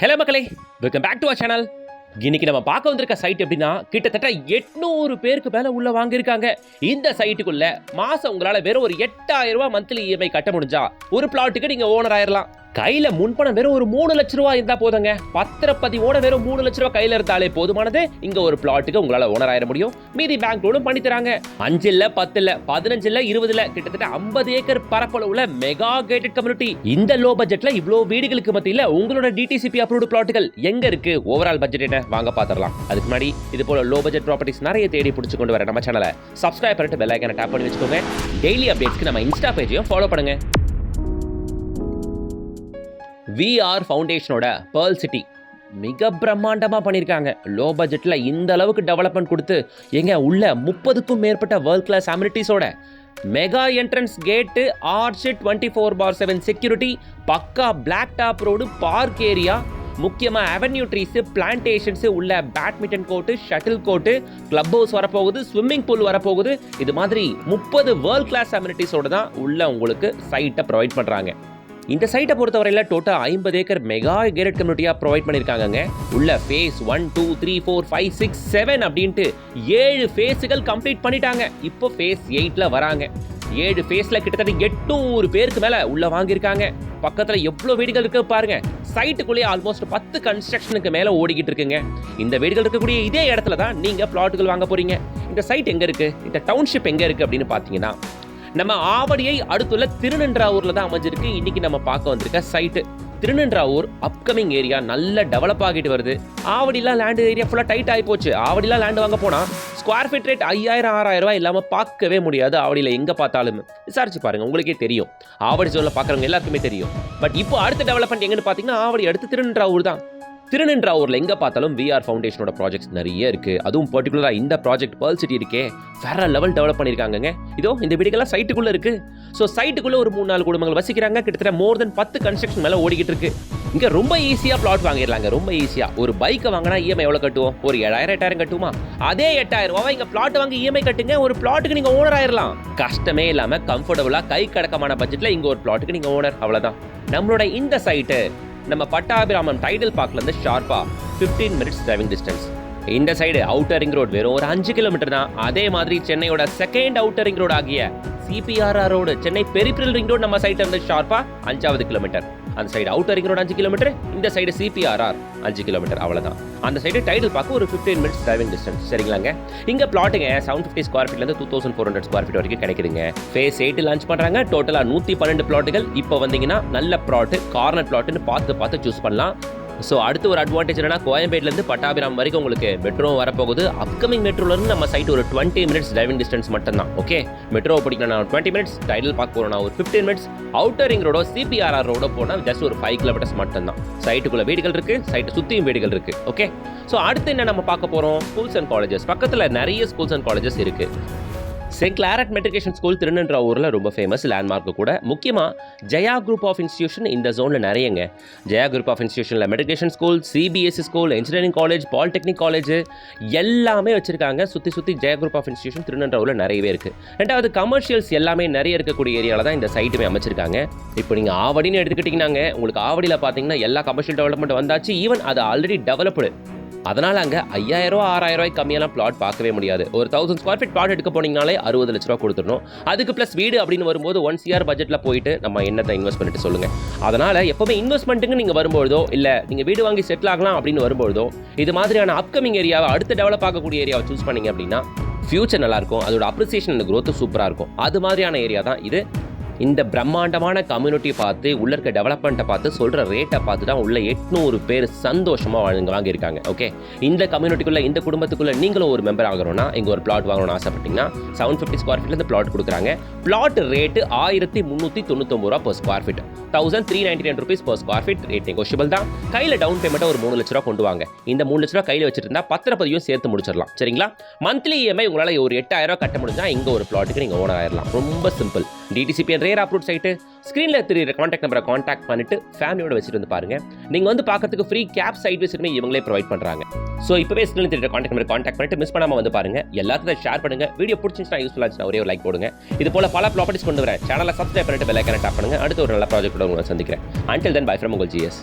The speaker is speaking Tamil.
ஹலோ மக்களே, welcome back to our channel. இன்னைக்கு நம்ம பார்க்க வந்திருக்க சைட் எப்படின்னா கிட்டத்தட்ட 800 பேருக்கு மேல உள்ள வாங்கியிருக்காங்க. இந்த சைட்டுக்குள்ள மாசம் உங்களால வெறும் ஒரு 8000 ரூபாய் மந்த்லி இஎம்ஐ கட்ட முடிஞ்சா ஒரு பிளாட்டுக்கு நீங்க ஓனர் ஆயிரலாம். கையில முன்பணம் வெறும் ஒரு 3 லட்ச ரூபாய் இருந்தா போதுங்க. பத்திரப்பதிவோட வெறும் 3 லட்ச ரூபாய் கையில இருந்தாலே போதுமானது. இங்க ஒரு பிளாட்டுக்கு உங்களால ஓனர் ஆயிர முடியும். மீதி பேங்க் லோனும் பண்ணி தராங்க. 5 இல்ல 10 இல்ல 15 இல்ல 20 இல்ல கிட்டத்தட்ட 50 ஏக்கர் பரப்பளவுல மெகா கேட்டட் கம்யூனிட்டி. இந்த லோ பட்ஜெட்ல இவ்ளோ வீடுகளுக்கு மத்தியில உங்களோட டிடிசிபி அப்ரூவ்ட் பிளாட்டுகள் எங்க இருக்கு, ஓவரால் பட்ஜெட் என்ன, வாங்க பாத்திரலாம். அதுக்கு முன்னாடி இது போல லோ பட்ஜெட் ப்ராப்பர்ட்டிஸ் நிறைய தேடி பிடிச்சு கொண்டு வர நம்ம சேனலை சப்ஸ்கிரைப் பண்ணிட்டு பெல் ஐகானை டாப் பண்ணி வச்சுக்கோங்க. டெய்லி அப்டேட்ஸ்க்கு நம்ம இன்ஸ்டா பேஜையும் ஃபாலோ பண்ணுங்க. VR ஃபவுண்டேஷனோட Pearl City மிக பிரம்மாண்டமாக பண்ணியிருக்காங்க. லோ பட்ஜெட்டில் இந்த அளவுக்கு டெவலப்மெண்ட் கொடுத்து எங்க உள்ள 30க்கும் மேற்பட்ட வேர்ல்ட் கிளாஸ் அம்யூனிட்டிஸோட mega entrance gate, orchid 24/7 security, pucca black top road, park area, முக்கியமாக அவென்யூ ட்ரீஸ், பிளான்டேஷன்ஸ் உள்ள badminton court, shuttle court, club house வரப்போகுது, ஸ்விம்மிங் பூல் வரப்போகுது. இது மாதிரி 30 வேர்ல்ட் கிளாஸ் அம்யூனிட்டிஸோட தான் உள்ள உங்களுக்கு சைட்டை ப்ரொவைட் பண்ணுறாங்க. இந்த சைட்டை பொறுத்தவரையில் டோட்டல் 50 ஏக்கர் மெகா கேட்டட் கம்யூனிட்டியாக ப்ரொவைட் பண்ணியிருக்காங்க. உள்ள ஃபேஸ் 1, 2, 3, 4, 5, 6, 7 அப்படின்ட்டு 7 ஃபேஸுகள் கம்ப்ளீட் பண்ணிட்டாங்க. இப்போ ஃபேஸ் 8ல வராங்க. 7 ஃபேஸில் கிட்டத்தட்ட 800 பேருக்கு மேலே உள்ள வாங்கியிருக்காங்க. பக்கத்தில் எவ்வளோ வீடுகள் இருக்கு பாருங்க. சைட்டுக்குள்ளேயே ஆல்மோஸ்ட் 10 கன்ஸ்ட்ரக்ஷனுக்கு மேலே ஓடிக்கிட்டு இருக்குங்க. இந்த வீடுகள் இருக்கக்கூடிய இதே இடத்துல தான் நீங்கள் பிளாட்டுகள் வாங்க போறீங்க. இந்த சைட் எங்கே இருக்கு, இந்த டவுன்ஷிப் எங்கே இருக்கு அப்படின்னு பார்த்தீங்கன்னா நம்ம ஆவடியை அடுத்துள்ள திருநின்றாவூர்ல தான் அமைஞ்சிருக்கு. இன்னைக்கு நம்ம பார்க்க வந்திருக்க சைட்டு திருநின்றாவூர் அப்கமிங் ஏரியா நல்ல டெவலப் ஆகிட்டு வருது. ஆவடிலாம் லேண்ட் ஏரியா ஃபுல்லாக டைட் ஆகி போச்சு. ஆவடிலாம் லேண்ட் வாங்க போனால் ஸ்கொயர் ஃபீட் ரேட் 5000-6000 ரூபாய் இல்லாமல் பார்க்கவே முடியாது. ஆவடியில் எங்கே பார்த்தாலும் விசாரிச்சு பாருங்க, உங்களுக்கே தெரியும். ஆவடி ஜோனில் பார்க்குறவங்க எல்லாருக்குமே தெரியும். பட் இப்போ அடுத்த டெவலப்மெண்ட் எங்கன்னு பார்த்தீங்கன்னா ஆவடி அடுத்து திருநின்றாவூர் தான். திருநின்றாவூரில் எங்கே பார்த்தாலும் VR ஃபவுண்டேஷனோட ப்ராஜெக்ட்ஸ் நிறைய இருக்குது. அதுவும் பர்டிகுலராக இந்த ப்ராஜெக்ட் Pearl City இருக்கே வேற லெவல் டெவலப் பண்ணியிருக்காங்க. இதோ இந்த வீடுகள்லாம் சைட்டுக்குள்ளே இருக்குது. ஸோ சைட்டுக்குள்ளே ஒரு 3-4 குடும்பங்கள் வசிக்கிறாங்க. கிட்டத்தட்ட மோர் தென் 10 கன்ஸ்ட்ரக்ஷன் மேலே ஓடிக்கிட்டு இருக்கு. இங்கே ரொம்ப ஈஸியாக பிளாட் வாங்கிடலாங்க. ரொம்ப ஈஸியாக ஒரு பைக்கை வாங்கினா இஎம்ஐ எவ்வளோ கட்டுவோம்? ஒரு 7000-8000 கட்டுமா? அதே 8000 ரூபாய் இங்கே பிளாட் வாங்கி இஎம்ஐ கட்டுங்க. ஒரு பிளாட்டுக்கு நீங்கள் ஓனர் ஆயிடலாம். கஷ்டமே இல்லாமல் கம்ஃபர்டபுளாக கை கடக்கமான பட்ஜெட்டில் இங்கே ஒரு பிளாட்டுக்கு நீங்கள் ஓனர். அவ்வளோதான். நம்மளோட இந்த சைட்டு நம்ம பட்டாபிராமம் டைடல் பார்க்லேருந்து ஷார்ப்பா 15 மினிட்ஸ் டிரைவிங் டிஸ்டன்ஸ். இந்த சைடு அவுட்டர் ரிங் ரோடு வெறும் ஒரு 5 கிலோமீட்டர் தான். அதே மாதிரி சென்னையோட செகண்ட் அவுட்டர் ரிங் ரோடு ஆகிய CPRR road, Chennai peripheral ring road நம்ம சைட்ல இருந்து ஷார்ப்பா 5வது கிலோமீட்டர். அந்த side outer ring road 5 kilometre, இந்த சைடு CPRR 5 கிலோமீட்டர். அவ்வளவுதான். அந்த சைடு டைடல் பார்க்க ஒரு 15 மினிட்ஸ் டிரைவிங் டிஸ்டன்ஸ். சரிங்களாங்க. இங்க பிளாட்டுங்க 750 ஸ்கொயர் ஃபீட்ல இருந்து 2400 ஸ்கொயர் ஃபீட் வரைக்கும் கிடைக்குதுங்க. ஃபேஸ் 8 லான்ச் பண்றாங்க. டோட்டலா 112 பிளாட்டுகள். இப்போ வந்தீங்கன்னா நல்ல பிளாட், கார்னர் பிளாட்னு பார்த்து சூஸ் பண்ணலாம். ஸோ அடுத்து ஒரு அட்வான்டேஜ் என்னன்னா கோயம்பேட்லேருந்து பட்டாபிராம் வரைக்கும் உங்களுக்கு மெட்ரோ வரப்போகுது. அப்கமிங் மெட்ரோலேருந்து நம்ம சைட் ஒரு 20 மினிட்ஸ் டிரைவிங் டிஸ்டன்ஸ் மட்டும் தான். ஓகே, மெட்ரோ பிடிக்கணும் நான் 20 மினிட்ஸ், டைடல் பார்க்க போகிறோம் ஒரு 15 மினிட்ஸ், அவுட்டர் ரிங் ரோடோ CPRR ரோடோ போனால் ஜஸ்ட் ஒரு 5 கிலோமீட்டர்ஸ் மட்டும் தான். சைட்டுக்குள்ள வீடுகள் இருக்கு, சைட்டு சுற்றியும் வீடுகள் இருக்கு. ஓகே, ஸோ அடுத்து என்ன நம்ம பார்க்க போகிறோம்? Schools and colleges. பக்கத்தில் நிறைய ஸ்கூல்ஸ் அண்ட் காலேஜஸ் இருக்கு. செயின்ட் கிளாரட் மெட்ரிகுலேஷன் ஸ்கூல் திருநின்றாவூரில் ரொம்ப ஃபேமஸ் லேண்ட்மார்க்கு கூட. முக்கியமாக ஜெயா குரூப் ஆஃப் இன்ஸ்டியூஷன் இந்த ஜோனில் நிறையங்க. ஜெயா குரூப் ஆஃப் இன்ஸ்டியூஷனில் matriculation school, CBSE school, engineering college, polytechnic college எல்லாமே வச்சிருக்காங்க. சுற்றி ஜெயா குரூப் ஆஃப் இன்ஸ்டியூஷன் திருநின்றாவூரில் நிறையவே இருக்குது. ரெண்டாவது கமர்ஷியல்ஸ் எல்லாமே நிறைய இருக்கக்கூடிய ஏரியாவில் தான் இந்த சைட்டுமே அமைச்சிருக்காங்க. இப்போ நீங்கள் ஆவடின்னு எடுத்துக்கிட்டிங்கன்னாங்க, உங்களுக்கு ஆவடியில் பார்த்தீங்கன்னா எல்லா கமர்ஷியல் டெவலப்மெண்ட் வந்தாச்சு. ஈவன் அது ஆல்ரெடி டெவலப்டு. அதனால் அங்கே 5000 6000 ரூபாய் கம்மியெல்லாம் பிளாட் பார்க்கவே முடியாது. ஒரு 1000 ஸ்கொயர் ஃபீட் பிளாட் எடுக்க போனீங்கனாலே 60 லட்ச ரூபா கொடுத்துடணும். அதுக்கு ப்ளஸ் வீடு அப்படின்னு வரும்போது 1 CR பட்ஜெட்டில் போயிட்டு நம்ம என்னத்தை இன்வெஸ்ட் பண்ணிட்டு சொல்லுங்கள். அதனால் எப்போவுமே இன்வெஸ்ட்மெண்ட்டுங்க நீங்கள் வரும்போதோ இல்லை நீங்கள் வீடு வாங்கி செட்டில் ஆகலாம் அப்படின்னு வரும்போதோ இது மாதிரியான அப்கமிங் ஏரியாவை, அடுத்து டெவலப் ஆகக்கூடிய ஏரியாவை சூஸ் பண்ணிங்க அப்படின்னா ஃபியூச்சர் நல்லாயிருக்கும். அதோட அப்ரிசியேஷன் அண்ட் க்ரோத்து சூப்பராக இருக்கும். அது மாதிரியான ஏரியா தான் இது. இந்த பிரம்மாண்டமான கம்யூனிட்டி பார்த்து, உள்ள இருக்க டெவலப்மெண்ட்டை பார்த்து, சொல்கிற ரேட்டை பார்த்து தான் உள்ள 800 பேர் சந்தோஷமாக வாங்கியிருக்காங்க. ஓகே, இந்த கம்யூனிட்டிக்குள்ளே, இந்த குடும்பத்துக்குள்ளே நீங்களும் ஒரு மெம்பர் ஆகிறோன்னா, இங்கே ஒரு பிளாட் வாங்கணும்னு ஆசைப்பட்டீங்கன்னா 750 ஸ்கொயர் ஃபீட்லேருந்து பிளாட் கொடுக்குறாங்க. பிளாட் ரேட்டு 1399 ரூபா per square feet, 1399 rupees per square feet. Rate negotiable தான். கையில் டவுன் பேமெண்ட்டாக ஒரு 3 லட்ச ரூபா கொண்டு வாங்க. இந்த 3 லட்ச ரூபா கையில் வச்சுருந்தா பத்திரப்பதிவையும் சேர்த்து முடிச்சிடலாம். சரிங்களா? மந்த்லி EMI உங்களால் ஒரு 8000 ரூபா கட்ட முடிஞ்சால் இங்கே ஒரு பிளாட்டுக்கு நீங்கள் ஓனர் ஆயிடலாம். ரொம்ப simple. DTCP RERA approved site. ஸ்க்ரீனில் தெரியுற கான்டாக்ட் நம்பரை கான்டாக்ட் பண்ணிட்டு ஃபேமிலியோட வச்சுட்டு வந்து பாருங்க. நீங்கள் வந்து பார்க்கறதுக்கு ஃப்ரீ கேப் சைட் விசிட்டுமே இவங்களே ப்ரொவைட் பண்ணுறாங்க. ஸோ இப்போவே ஸ்க்ரீனில் தெரியுற கான்டாக்ட் நம்பரை கான்டாக்ட் பண்ணிட்டு மிஸ் பண்ணாமல் வந்து பாருங்க. எல்லாத்தையும் ஷேர் பண்ணுங்க. வீடியோ பிடிச்சிருந்துச்சுன்னா யூஸ்ஃபுல்லாக இருந்துச்சுன்னா ஒரே ஒரு லைக் போடுங்க. இது போல பல ப்ராப்பர்ட்டிஸ் கொண்டு வரேன். சேனலை சப்ஸ்கிரைப் பண்ணிட்டு பெல் ஐகானை டாப் பண்ணுங்க. அடுத்த ஒரு நல்ல ப்ராஜெக்ட் உங்களை சந்திக்கிறேன். Until then, bye from Uncle GS.